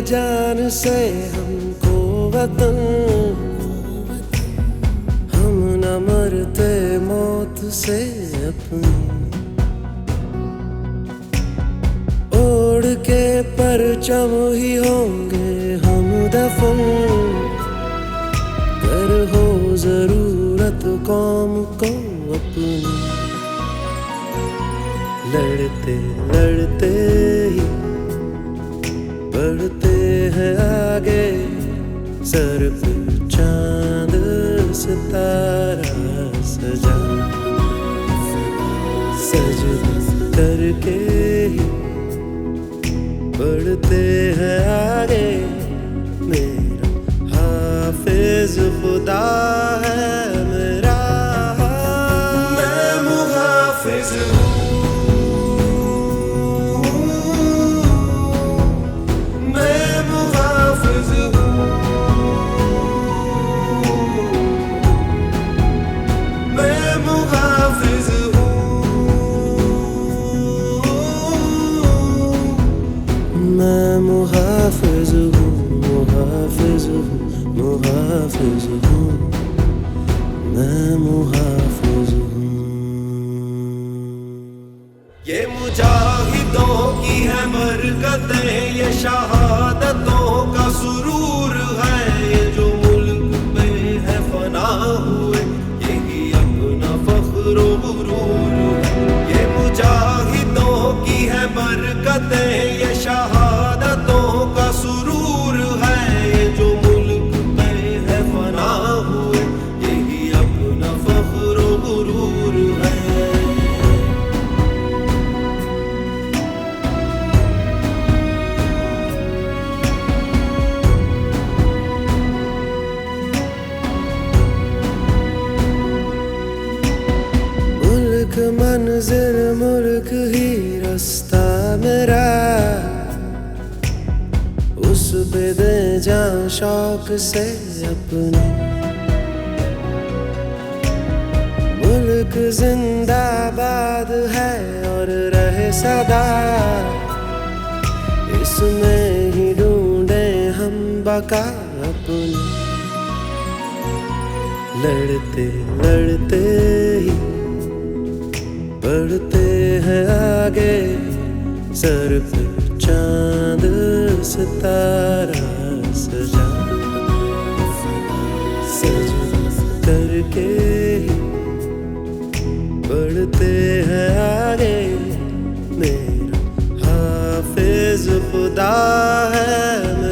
जान से हमको वतन, हम न मरते मौत से अपनी। ओढ़ के परचम ही होंगे हम दफन, कर हो जरूरत कौम को अपनी। लड़ते लड़ते ही बढ़ते हैं आगे, सर पे चांद सितारा सजा। सजदा करके ही बढ़ते हैं आगे, मेरा हाफिज खुदा है मेरा। मैं मुहाफिज हूँ, मैं मुहाफिज हूँ, मुहाफिज हूँ, मुहाफिज हूँ, मैं मुहाफिज हूँ। ये मुजाहिदों की है बरकतें, ये शहादतों का सुरूर है। ये जो मुल्क पे है फना हुए, यही अपना फख्र व गुरूर है। ये मुजाहिदों की है बरकतें, ये शहादतों का सुरूर है। ये जो मुल्क पे है फना हुए, यही अपना फख्र व गुरूर है। मुल्क मंजिल, मुल्क ही रास्ता मेरा, उस पे दे जान शौक से अपने। मुल्क जिंदाबाद है और रहे सदा, इसमें ही ढूंढे हम बका अपनी। लड़ते लड़ते ही बढ़ते हैं आगे, सर पे चांद सितारा सजा। सजदा करके ही बढ़ते हैं आगे, मेरा हाफिज खुदा है।